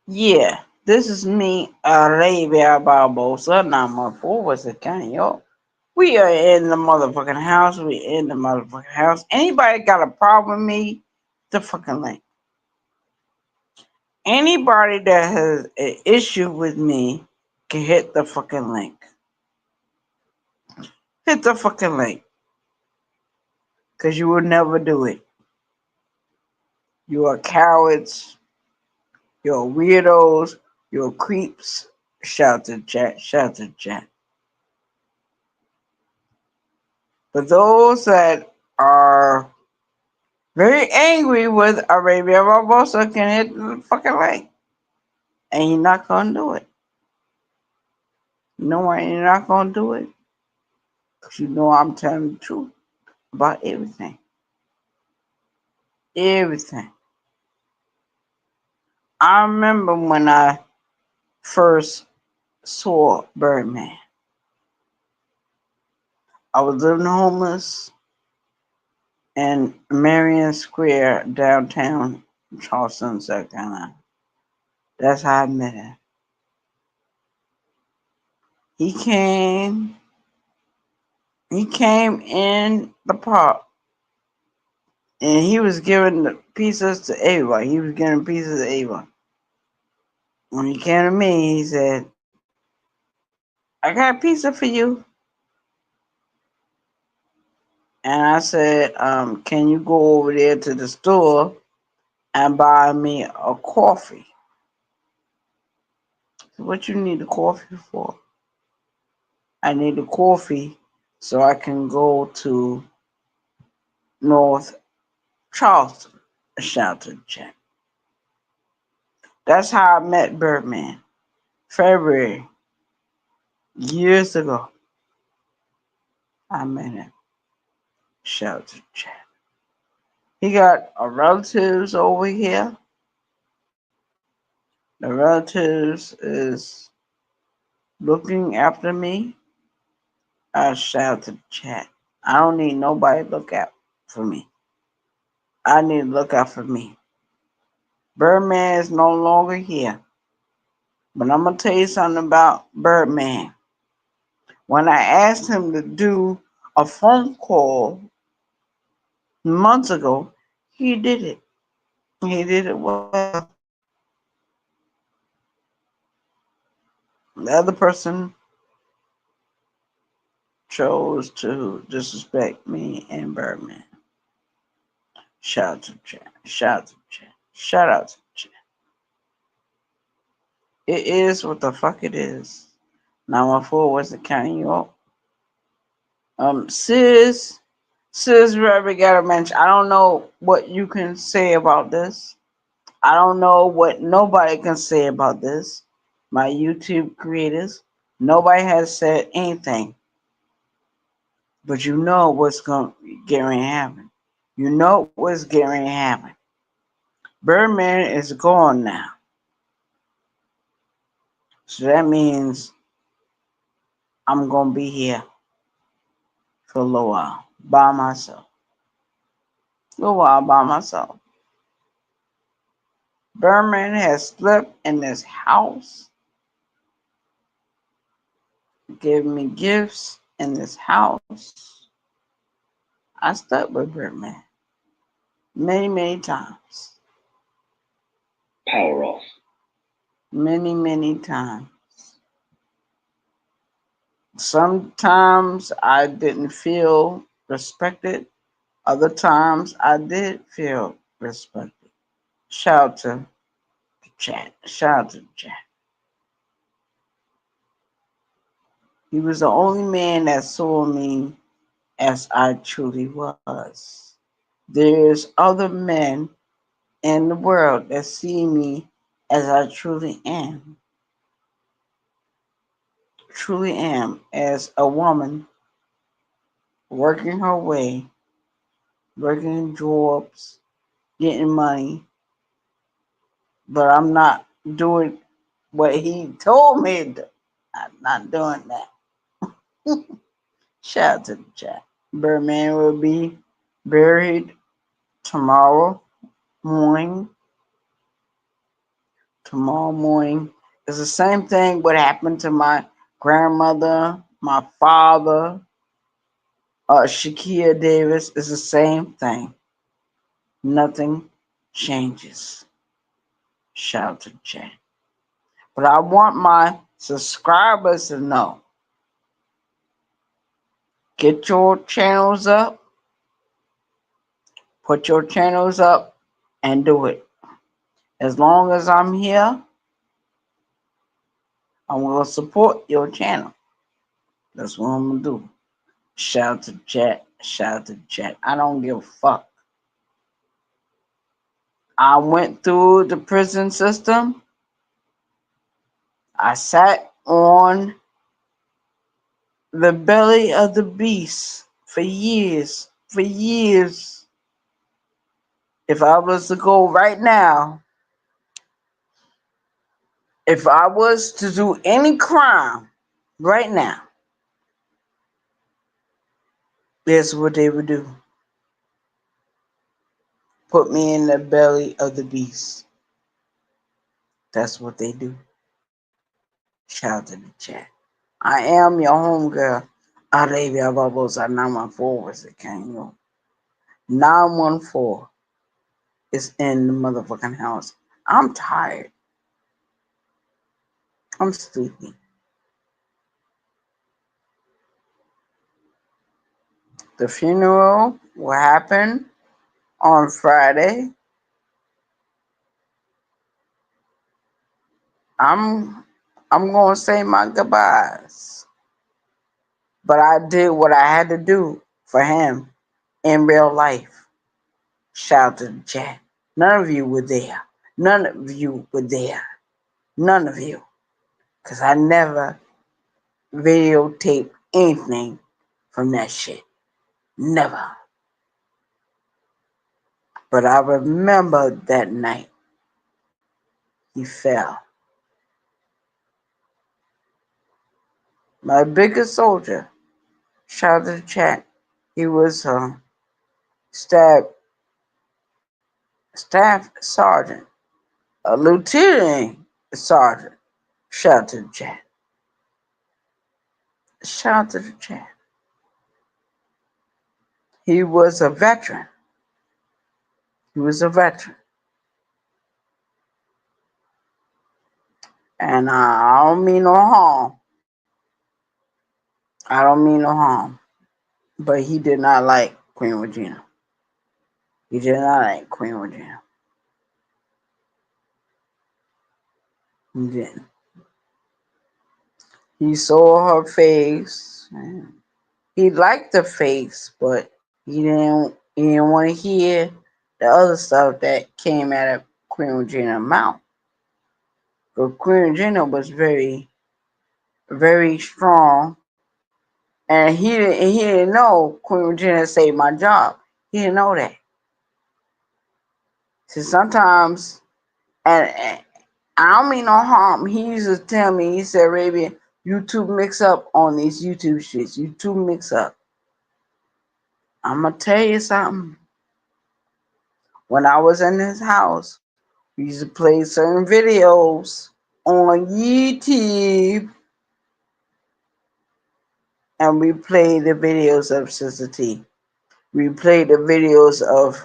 Yeah, this is me, Arabia Barbosa, 914. What's the count, yo? We are in the motherfucking house. We in the motherfucking house. Anybody got a problem with me? The fucking link. Anybody that has an issue with me can hit the fucking link. Hit the fucking link. Because you will never do it. You are cowards. You're weirdos. You're creeps. Shout to chat. Shout to chat. But those that are very angry with Arabia Barbosa can hit the fucking link. And you're not going to do it. You know why you're not going to do it? Because you know I'm telling the truth about everything. Everything. I remember when I first saw Birdman. I was living homeless in Marion Square, downtown Charleston, South Carolina. That's how I met him. He came. He came in the park, and he was giving the pizzas to everybody. He was giving pizzas to everyone. When he came to me, he said, "I got a pizza for you." And I said, "Can you go over there to the store and buy me a coffee?" So what you need a coffee for? I need a coffee so I can go to North Charleston. Shout to Jack. That's how I met Birdman. February, years ago, I met him. Shout to Jack. He got relatives over here. The relatives is looking after me. I shout to chat. I don't need nobody to look out for me. I need to look out for me. Birdman is no longer here. But I'm going to tell you something about Birdman. When I asked him to do a phone call months ago, he did it. He did it well. The other person chose to disrespect me and Birdman. Shout out to chat. Shout out to chat. Shout out to chat. It is what the fuck it is. 914 Western County, New York. Sis Rabbit got a mention. I don't know what you can say about this. I don't know what nobody can say about this. My YouTube creators, nobody has said anything. But you know what's going to get ready to happen. You know what's getting ready to happen. Birdman is gone now. So that means I'm going to be here for a little while by myself. A little while by myself. Birdman has slept in this house, given me gifts in this house. I slept with Birdman many, many times. Power off. Many, many times. Sometimes I didn't feel respected. Other times I did feel respected. Shout out to the chat. Shout out to the chat. He was the only man that saw me as I truly was. There's other men in the world that see me as I truly am, as a woman working her way, working jobs, getting money, but I'm not doing what he told me to do. I'm not doing that. Shout out to the chat. Birdman will be buried tomorrow. morning, tomorrow morning. It's the same thing what happened to my grandmother, my father, Shakia Davis. It's the same thing. Nothing changes. Shout out to the chat. But I want my subscribers to know. Get your channels up, put your channels up, and do it. As long as I'm here, I'm going to support your channel. That's what I'm going to do. Shout out to the chat. Shout out to the chat. I don't give a fuck. I went through the prison system. I sat on the belly of the beast for years. For years. If I was to go right now, if I was to do any crime right now, that's what they would do. Put me in the belly of the beast. That's what they do. Shout out to the chat. I am your homegirl. Arabia Barbosa 914 was it came on. 914 is in the motherfucking house. I'm tired. I'm sleepy. The funeral will happen on Friday. I'm gonna say my goodbyes. But I did what I had to do for him in real life. Shout out to the chat. None of you were there. None of you were there. None of you. Because I never videotaped anything from that shit. Never. But I remember that night he fell. My biggest soldier, shout out to the chat, he was a staff sergeant, a lieutenant sergeant. Shout out to the chat. Shout out to the chat. He was a veteran. He was a veteran. And I don't mean no harm. I don't mean no harm. But he did not like Queen Regina. He did not like Queen Regina. He didn't. He saw her face. And he liked the face, but he didn't want to hear the other stuff that came out of Queen Regina's mouth. But Queen Regina was very, very strong, and he didn't know Queen Regina saved my job. He didn't know that. So sometimes, and I don't mean no harm. He used to tell me, he said, Arabian, you two mix up on these YouTube shits. You two mix up. I'm going to tell you something. When I was in his house, we used to play certain videos on YouTube, and we played the videos of Sister T. We played the videos of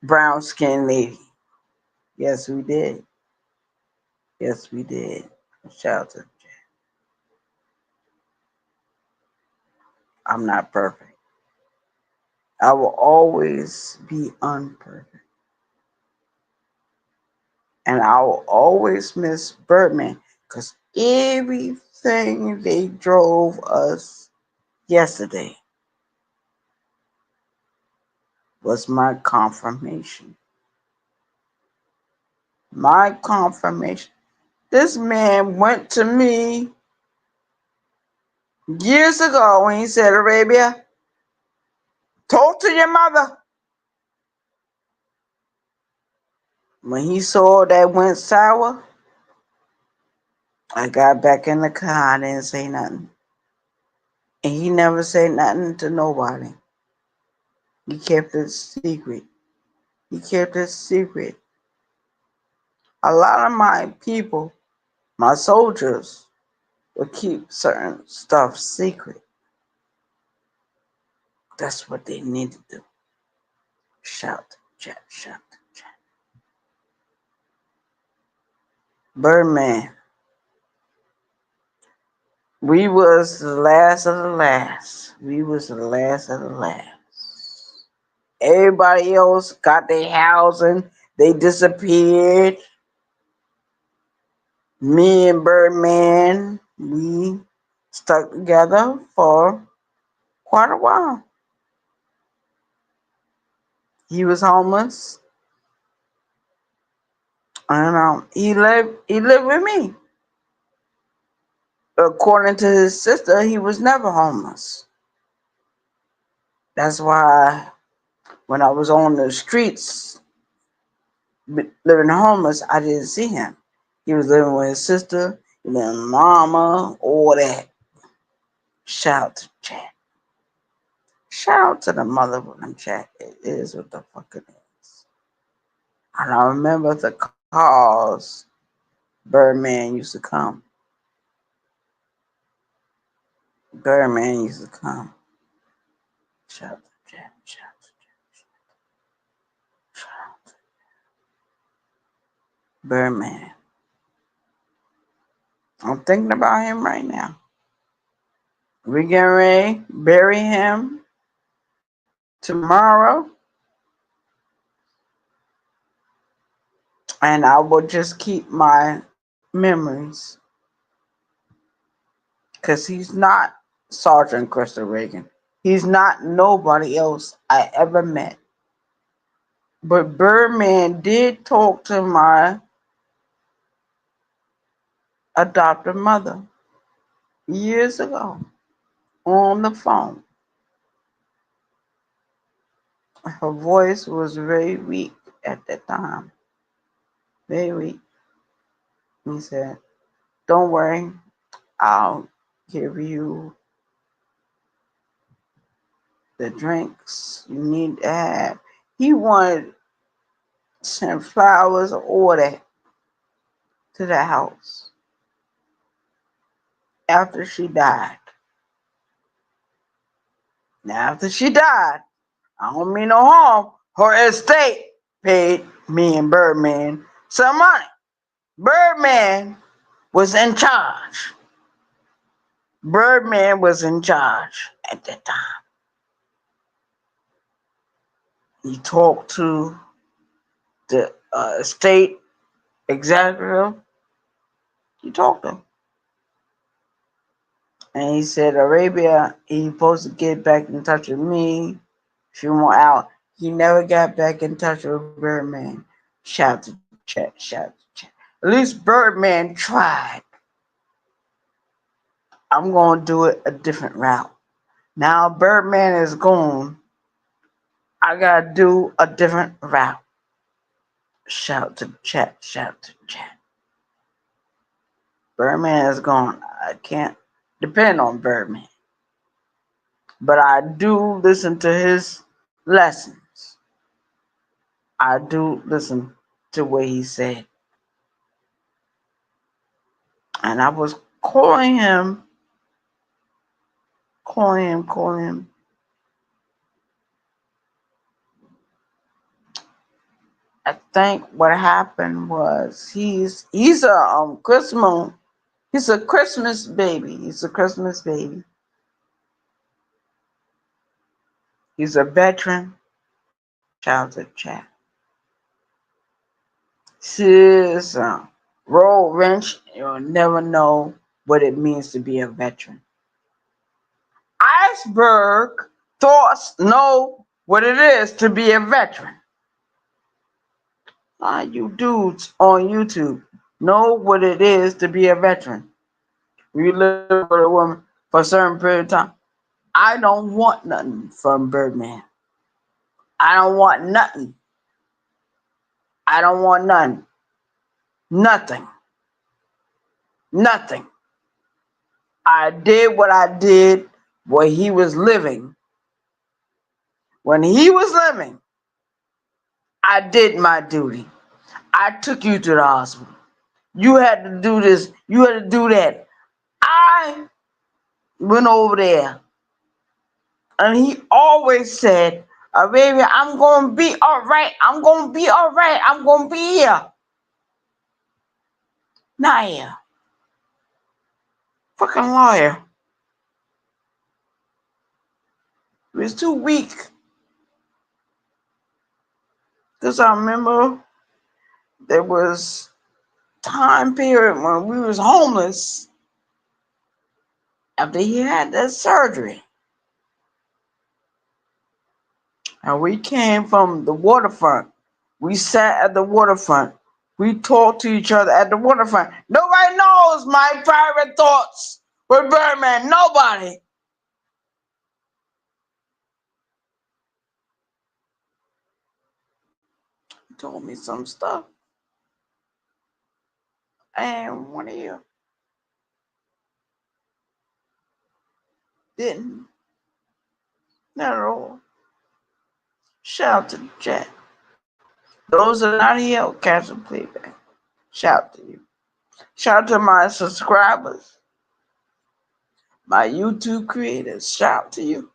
Brown Skin Lady. Yes, we did. Yes, we did. Shout out to Jay. I'm not perfect. I will always be unperfect. And I will always miss Birdman because everything they drove us yesterday was my confirmation. My confirmation. This man went to me years ago when he said, Arabia, talk to your mother. When he saw that went sour, I got back in the car. I didn't say nothing. And he never said nothing to nobody. He kept it secret. He kept it secret. A lot of my people, my soldiers, would keep certain stuff secret. That's what they need to do. Shout, chat, shout, chat. Birdman, we was the last of the last. We was the last of the last. Everybody else got their housing. They disappeared. Me and Birdman, we stuck together for quite a while. He was homeless, and he lived with me. According to his sister, he was never homeless. That's why when I was on the streets living homeless, I didn't see him. He was living with his sister, and then mama, all that. Shout out to chat. Shout out to the mother of them chat. It is what the fuck it is. And I remember the calls Birdman used to come. Birdman used to come. Shout out to chat. Shout out to chat. Shout out to Birdman. I'm thinking about him right now. We getting ready bury him tomorrow, and I will just keep my memories because he's not Sergeant Crystal Reagan. He's not nobody else I ever met. But Birdman did talk to my adopted mother years ago on the phone. Her voice was very weak at that time. Very weak. He said, "Don't worry, I'll give you the drinks you need to have." He wanted to send flowers or that to the house after she died. Now, after she died, I don't mean no harm. Her estate paid me and Birdman some money. Birdman was in charge. Birdman was in charge at that time. He talked to the estate executive. He talked to him. And he said, Arabia, he's supposed to get back in touch with me. She went out. He never got back in touch with Birdman. Shout to chat, shout to chat. At least Birdman tried. I'm going to do it a different route. Now Birdman is gone. I got to do a different route. Shout to chat, shout to chat. Birdman is gone. I can't depend on Birdman. But I do listen to his lessons. I do listen to what he said. And I was calling him. I think what happened was he's a Christmas he's a Christmas baby. He's a Christmas baby. He's a veteran. Shout to chat. His roll wrench. You'll never know what it means to be a veteran. Iceberg thoughts know what it is to be a veteran. You dudes on YouTube know what it is to be a veteran. You live with a woman for a certain period of time. I don't want nothing from Birdman. I don't want nothing. I don't want none. Nothing. Nothing. I did what I did when he was living. When he was living, I did my duty. I took you to the hospital. You had to do this. You had to do that. I went over there, and he always said, "Baby, I'm gonna be all right. I'm gonna be all right. I'm gonna be here." Not here. Fucking lawyer. He was too weak. Cause I remember there was time period when we was homeless after he had that surgery. And we came from the waterfront. We sat at the waterfront. We talked to each other at the waterfront. Nobody knows my private thoughts with Birdman. Nobody. He told me some stuff. And one of you didn't. Not at all. Shout out to the chat. Those that are not here will catch a playback. Shout out to you. Shout out to my subscribers, my YouTube creators. Shout out to you.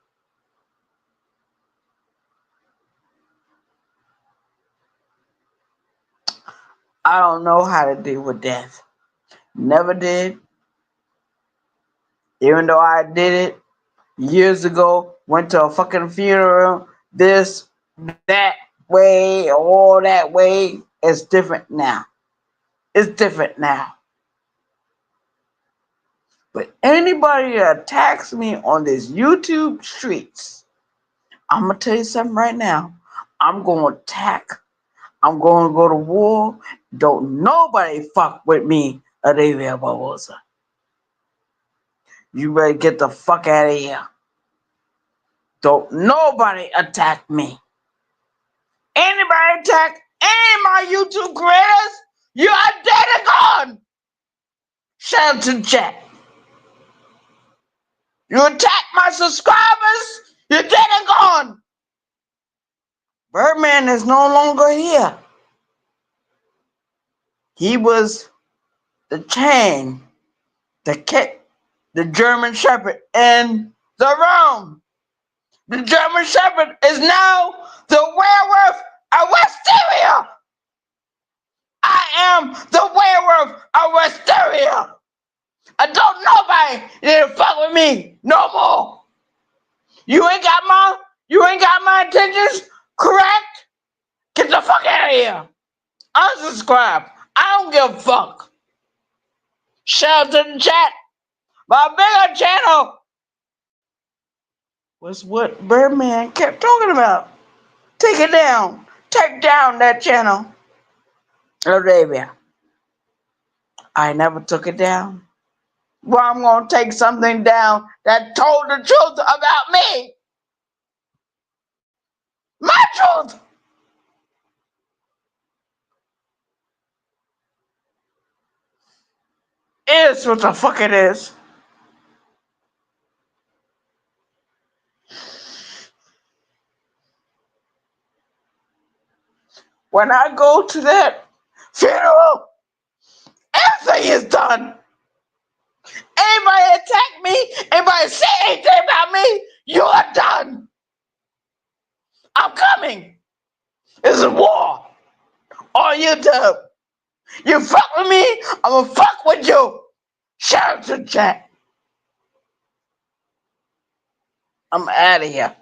I don't know how to deal with death. Never did. Even though I did it years ago, went to a fucking funeral, this, that way, all that way. It's different now. It's different now. But anybody that attacks me on this YouTube streets, I'm going to tell you something right now. I'm going to attack. I'm going to go to war. Don't nobody fuck with me, Adavia Barbosa. You better get the fuck out of here. Don't nobody attack me. Anybody attack any of my YouTube creators, you are dead and gone. Shout out to the chat. You attack my subscribers, you're dead and gone. Birdman is no longer here. He was the chain that kept the German Shepherd in the room. The German Shepherd is now the werewolf of Wisteria. I am the werewolf of Wisteria. I don't nobody need to fuck with me no more. You ain't got my intentions correct? Get the fuck out of here. Unsubscribe. I don't give a fuck. Shout out to the chat. My bigger channel was what Birdman kept talking about. Take it down. Take down that channel. Arabia. I never took it down. Well, I'm going to take something down that told the truth about me. My truth. Is what the fuck it is. When I go to that funeral, everything is done. Anybody attack me, anybody say anything about me, you are done. I'm coming. It's a war on YouTube. You fuck with me, I'm gonna fuck with you. Shout out to the chat. I'm out of here.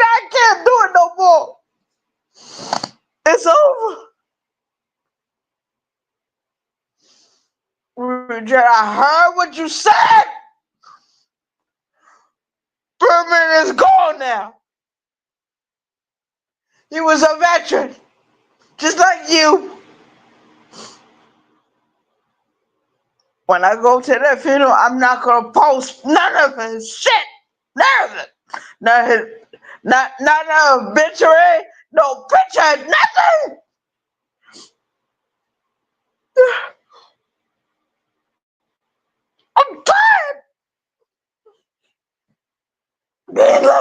I can't do it no more. It's over. I heard what you said. Birdman is gone now. He was a veteran, just like you. When I go to that funeral, I'm not gonna post none of his shit. None of it. Not an obituary, no picture, nothing.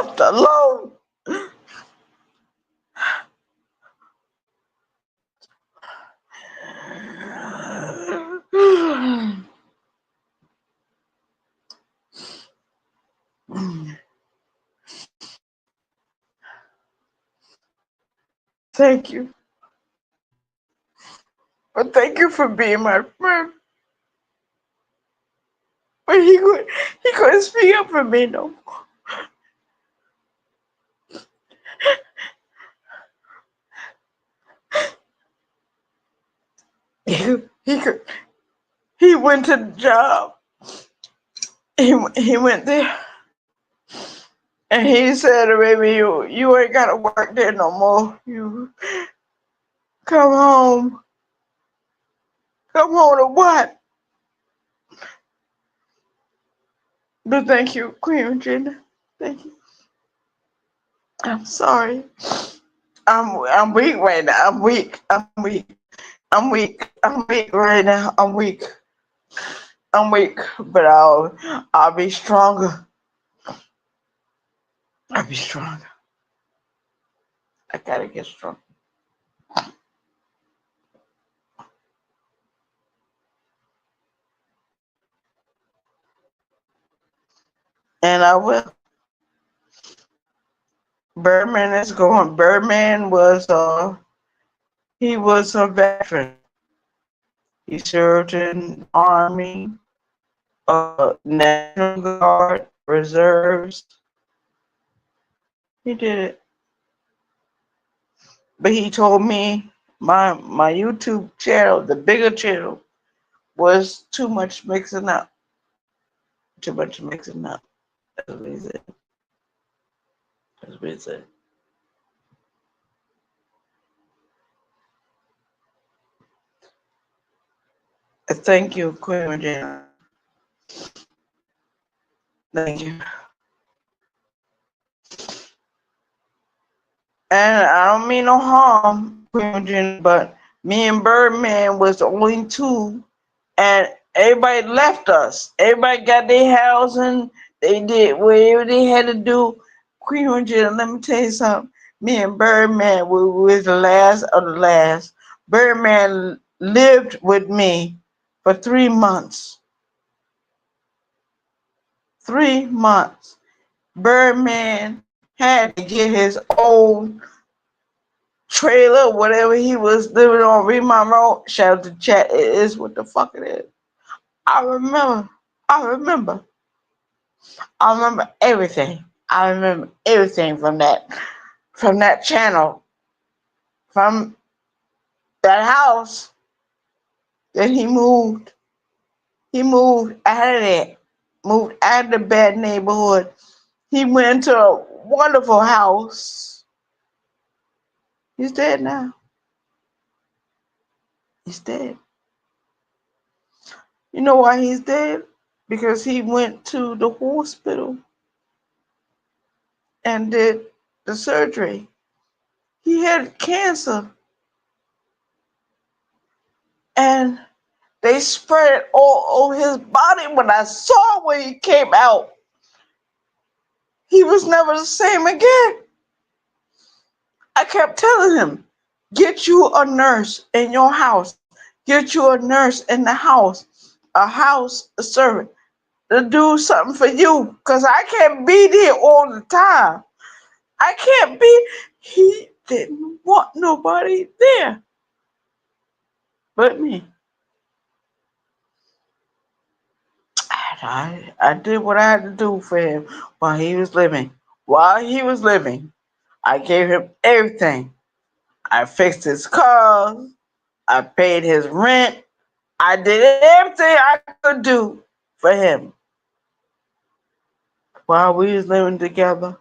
left alone. Thank you. But thank you for being my friend. But he couldn't speak up for me no more. He could he went to the job. He went there and he said to me, you ain't gotta work there no more. You come home. Come home to what? But thank you, Queen Regina. Thank you. I'm sorry. I'm weak right now. I'm weak. I'm weak. I'm weak. I'm weak right now. I'm weak. I'm weak. But I'll be stronger. I'll be stronger. I gotta get strong. And I will. Birdman is going. Birdman was he was a veteran. He served in the Army, National Guard, Reserves. He did it. But he told me my YouTube channel, the bigger channel, was too much mixing up. Too much mixing up. That's what he said. That's what he said. Thank you, Queen Regina. Thank you. And I don't mean no harm, Queen Regina, but me and Birdman was the only two, and everybody left us. Everybody got their housing. They did whatever they had to do. Queen Regina, let me tell you something. Me and Birdman we was the last of the last. Birdman lived with me for 3 months. 3 months. Birdman had to get his own trailer, whatever he was living on Remont Road. Shout out to chat. It is what the fuck it is. I remember. I remember. I remember everything. I remember everything from that channel, from that house that he moved. He moved out of there, moved out of the bad neighborhood. He went to a wonderful house. He's dead now. He's dead. You know why he's dead? Because he went to the hospital and did the surgery. He had cancer and they spread it all over his body. When I saw when he came out, he was never the same again. I kept telling him, get you a nurse in your house. Get you a nurse in the house, a servant to do something for you. Because I can't be there all the time. I can't be. He didn't want nobody there but me. I did what I had to do for him while he was living. While he was living, I gave him everything. I fixed his cars. I paid his rent. I did everything I could do for him while we was living together.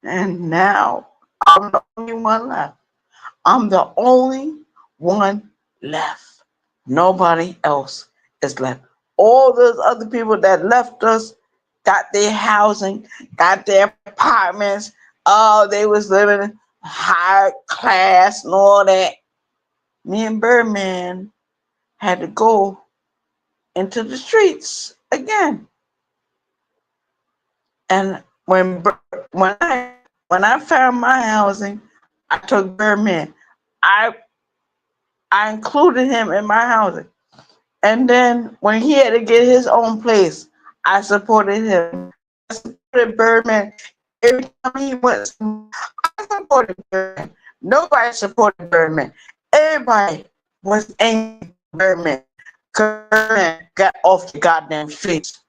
And now I'm the only one left. I'm the only one left. Nobody else is left. All those other people that left us got their housing, got their apartments. Oh, they was living high class and all that. Me and Birdman had to go into the streets again. And when I found my housing, I took Birdman. I I included him in my housing. And then when he had to get his own place, I supported him. I supported Birdman every time he went somewhere. I supported Birdman. Nobody supported Birdman. Everybody was angry for Birdman because Birdman got off the goddamn streets.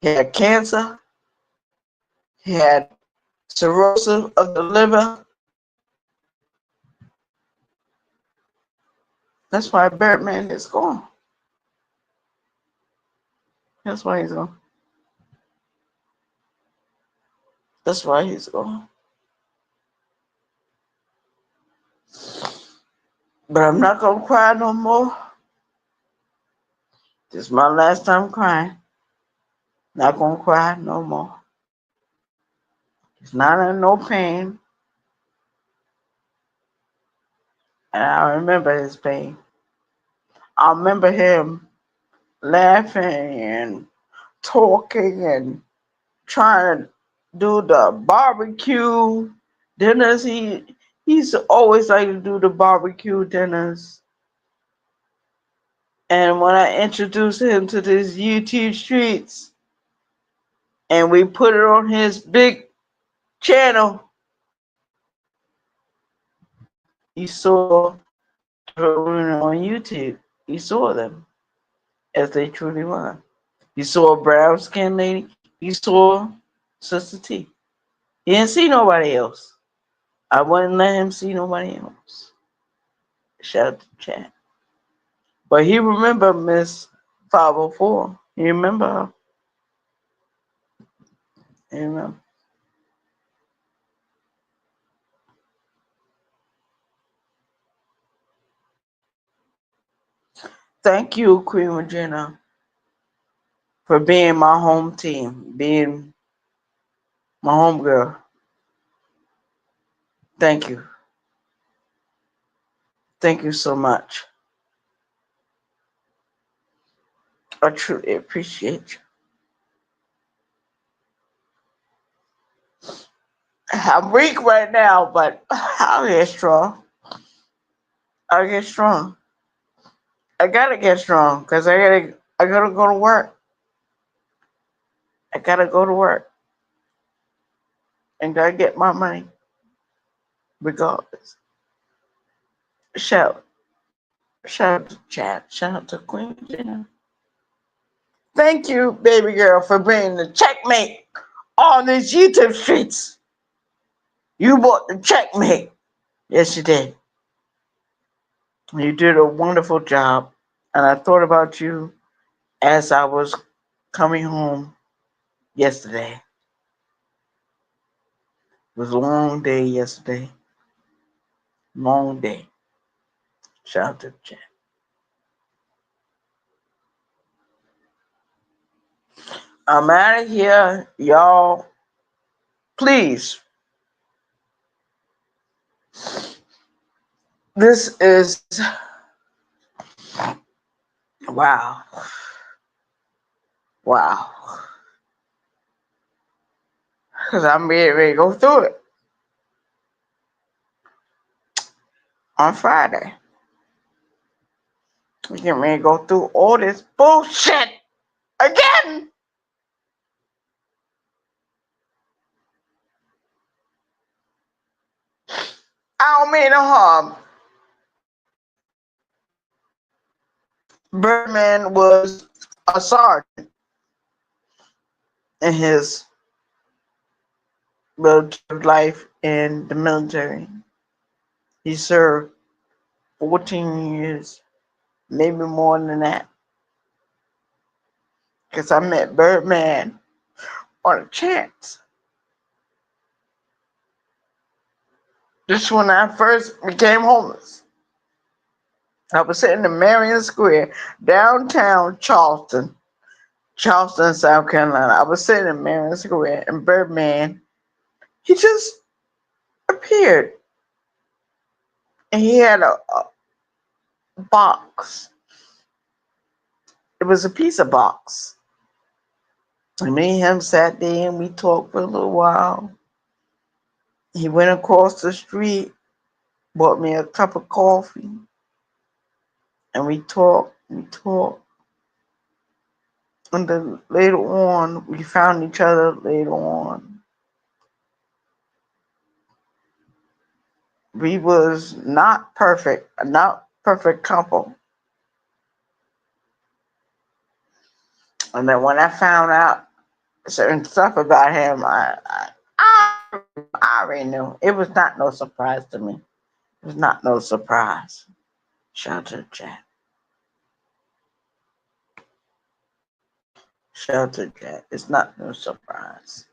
He had cancer. He had cirrhosis of the liver. That's why Birdman is gone. That's why he's gone. That's why he's gone. But I'm not gonna cry no more. This is my last time crying. Not gonna cry no more. He's not in no pain, and I remember his pain. I remember him laughing and talking and trying to do the barbecue dinners. He's always like to do the barbecue dinners. And when I introduced him to this YouTube streets and we put it on his big channel, you saw on YouTube. You saw them as they truly were. You saw a brown skinned lady. You saw Sister T. He didn't see nobody else. I wouldn't let him see nobody else. Shout out to chat. But he remember Miss 504. He remember her. He remember. Thank you, Queen Regina, for being my home team, being my home girl. Thank you. Thank you so much. I truly appreciate you. I'm weak right now, but I'll get strong. I'll get strong. I gotta get strong because I gotta go to work. I gotta go to work and gotta get my money regardless. Shout, shout out to chat. Shout out to Queen Jenna. Thank you, baby girl, for bringing the checkmate on these YouTube streets. You bought the checkmate. Yes, you did. You did a wonderful job. And I thought about you as I was coming home yesterday. It was a long day yesterday. Long day. Shout out to the chat. I'm out of here. Y'all, please. This is, wow. Wow. Because I'm ready to go through it on Friday. We get ready to go through all this bullshit again. I don't mean no harm. Birdman was a sergeant in his military life in the military. He served 14 years, maybe more than that. Because I met Birdman on a chance. Just when I first became homeless. I was sitting in Marion Square, downtown Charleston, South Carolina. I was sitting in Marion Square, and Birdman, he just appeared. And he had a box. It was a pizza box. And me and him sat there and we talked for a little while. He went across the street, bought me a cup of coffee, and we talked and talked. And then later on, we found each other later on. We was not perfect couple. And then when I found out certain stuff about him, I already knew. It was not no surprise to me. It was not no surprise. Shout out to the chat. Shout out to the chat. It's not no surprise.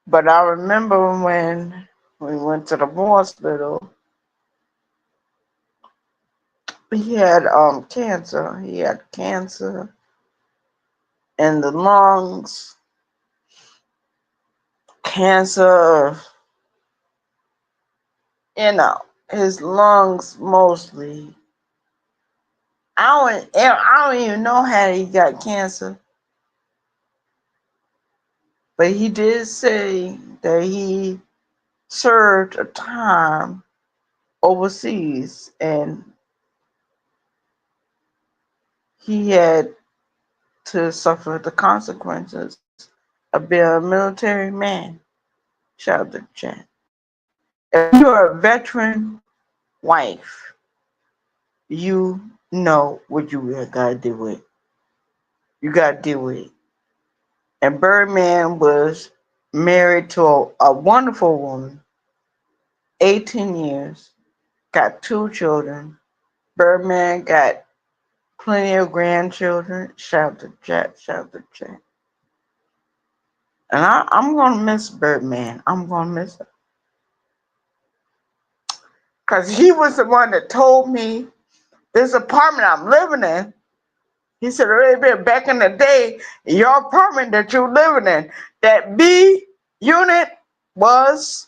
But I remember when we went to the hospital, he had cancer. He had cancer in the lungs, cancer of, his lungs mostly. I don't even know how he got cancer, but he did say that he served a time overseas and he had to suffer the consequences of being a military man. Shout out to the chat. If you're a veteran wife, you know what you gotta deal with. You gotta deal with it. And Birdman was married to a wonderful woman, 18 years, got 2 children. Birdman got plenty of grandchildren. Shout to chat, shout to chat. And I'm gonna miss Birdman. I'm gonna miss him. Cause he was the one that told me this apartment I'm living in. He said, back in the day, your apartment that you living in, that B unit was.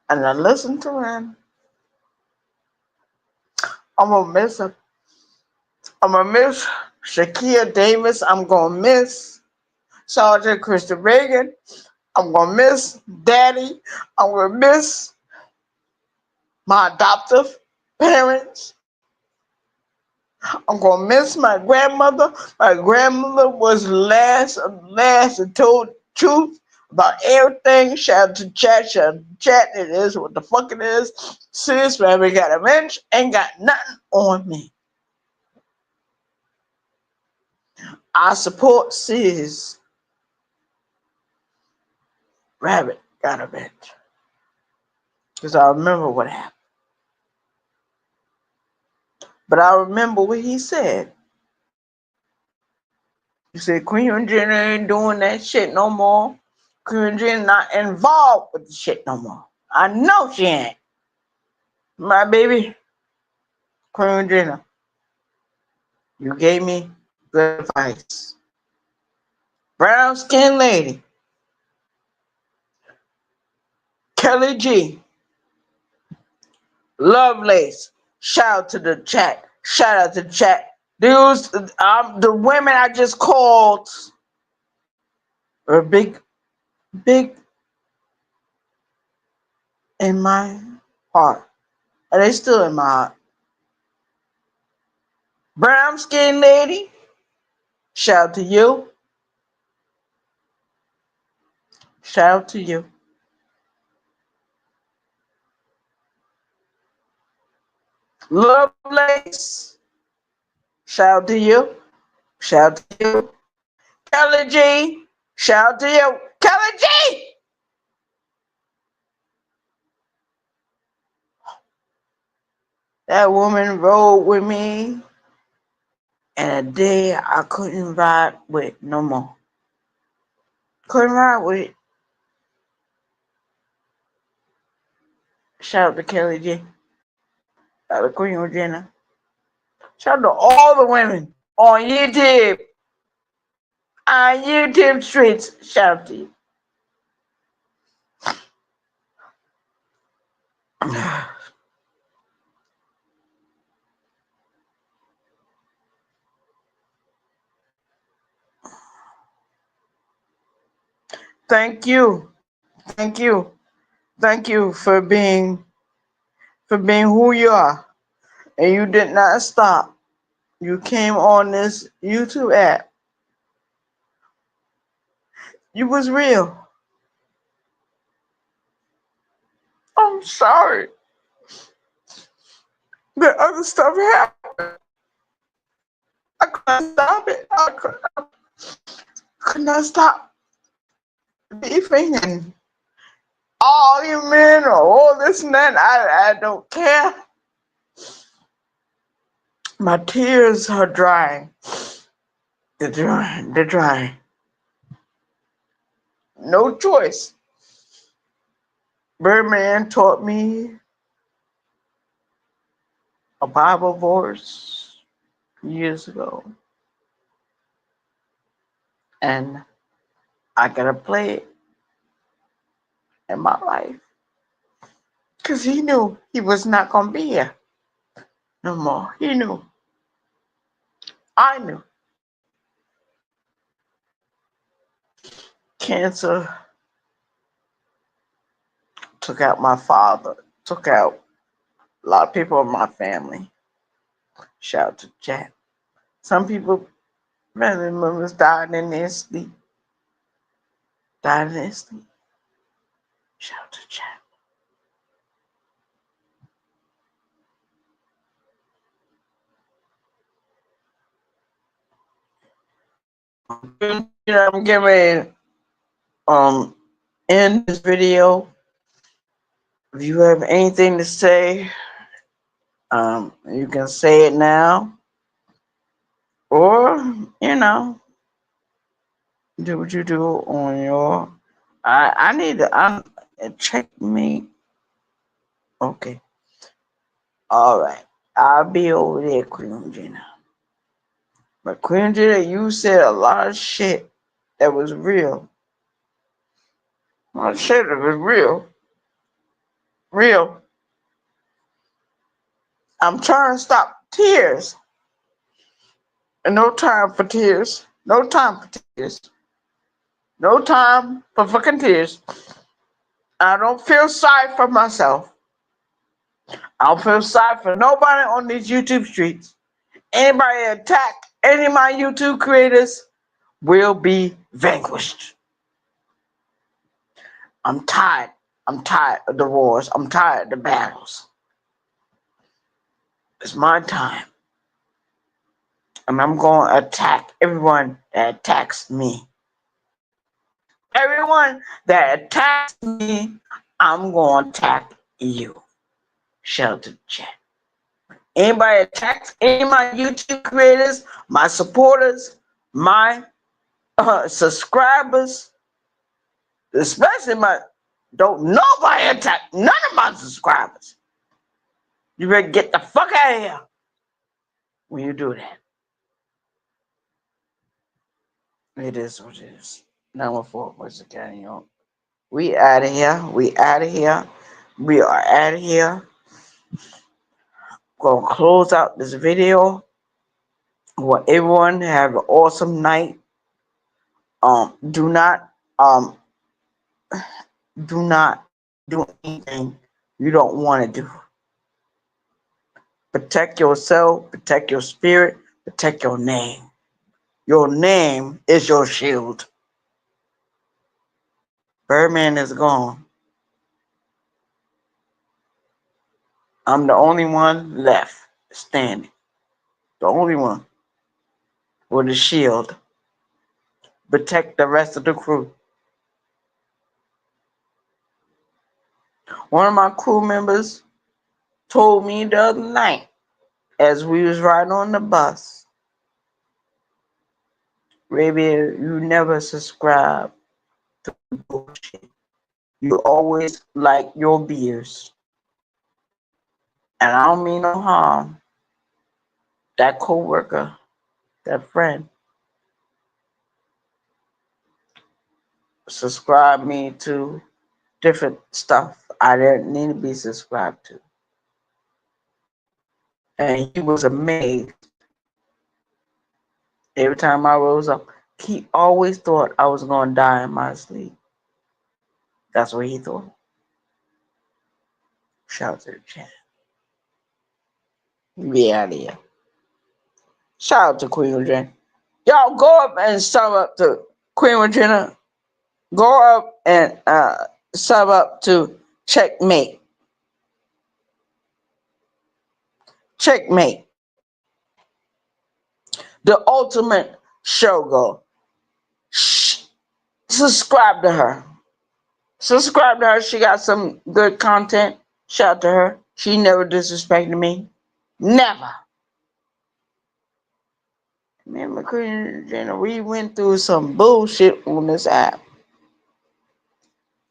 And I listened to him. I'm gonna miss him. I'm gonna miss Shakia Davis. I'm gonna miss Sergeant Christian Reagan. I'm gonna miss Daddy. I'm gonna miss my adoptive parents. I'm gonna miss my grandmother. My grandmother was last and told truth about everything. Shout out to chat, shout out to chat. It is what the fuck it is. Sis, baby, got a bench, ain't got nothing on me. I support Sis. Rabbit got a bench. Because I remember what happened. But I remember what he said. He said Queen Regina ain't doing that shit no more. Queen Regina not involved with the shit no more. I know she ain't. My baby, Queen Regina, you gave me good advice. Brown skin lady, Kelly G, Lovelace, shout out to the chat. Shout out to the chat. Dudes, the women I just called are big in my heart. And they still in my heart. Brown skin lady, shout out to you. Shout out to you. Lovelace, shout out to you. Shout out to you. Kelly G, shout out to you. Kelly G! That woman rode with me and a day I couldn't ride with no more. Couldn't ride with. Shout out to Kelly G. Shout out to Queen Regina. Shout out to all the women on YouTube. On YouTube streets. Shout out to you. Thank you. Thank you. Thank you for being who you are. And you did not stop. You came on this YouTube app. You was real. I'm sorry that other stuff happened. I could not stop it. Could not stop beefing and arguing or all this and that. I don't care. My tears are drying. They're drying. They're drying. No choice. Birdman taught me a Bible verse years ago, and I gotta play it in my life because he knew he was not gonna be here no more. He knew. I knew. Cancer took out my father, took out a lot of people in my family. Shout out to Jack. Some people, family members died in their sleep. Died in their sleep. Shout out to Jack. I'm getting ready to end this video. If you have anything to say, you can say it now, or you know, do what you do on your. I need to check me. Okay, all right. I'll be over there, Queen Gina. But Queen Gina, you said a lot of shit that was real. A lot of shit that was real, real. I'm trying to stop tears. And no time for tears. No time for tears. No time for fucking tears. I don't feel sorry for myself. I don't feel sorry for nobody on these YouTube streets. Anybody attack any of my YouTube creators will be vanquished. I'm tired. I'm tired of the wars. I'm tired of the battles. It's my time. And I'm going to attack everyone that attacks me. Everyone that attacks me, I'm going to attack you. Shelter chat. Anybody attacks any of my YouTube creators, my supporters, my subscribers, especially my, don't nobody attack none of my subscribers. You better get the fuck out of here when you do that. It is what it is. Number 4, what's the county on? We out of here. We out of here. We are out of here. Gonna close out this video. Want everyone to have an awesome night. Do not do anything you don't want to do. Protect yourself, protect your spirit, protect your name. Your name is your shield. Birdman is gone. I'm the only one left standing. The only one with a shield. Protect the rest of the crew. One of my crew members told me the other night as we was riding on the bus, "Baby, you never subscribe to bullshit. You always like your beers." And I don't mean no harm. That coworker, that friend, subscribed me to different stuff I didn't need to be subscribed to. And he was amazed every time I rose up. He always thought I was going to die in my sleep. That's what he thought. Shout out to the chat. Yeah. Shout out to Queen Regina. Y'all go up and sub up to Queen Regina. Go up and sub up to Checkmate. Checkmate. The ultimate showgirl. Subscribe to her. Subscribe to her. She got some good content. Shout out to her. She never disrespected me. Never. Man, McCree and Jenna, we went through some bullshit on this app.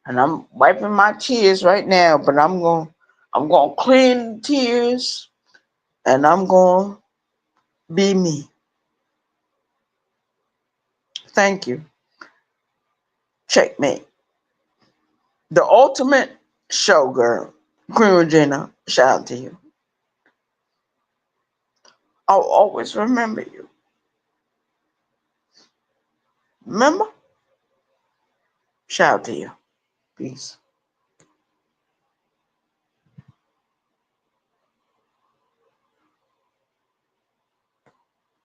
And I'm wiping my tears right now, but I'm gonna clean the tears and I'm gonna be me. Thank you. Checkmate. The ultimate showgirl. Queen Regina, shout out to you. I'll always remember you. Remember? Shout out to you. Peace.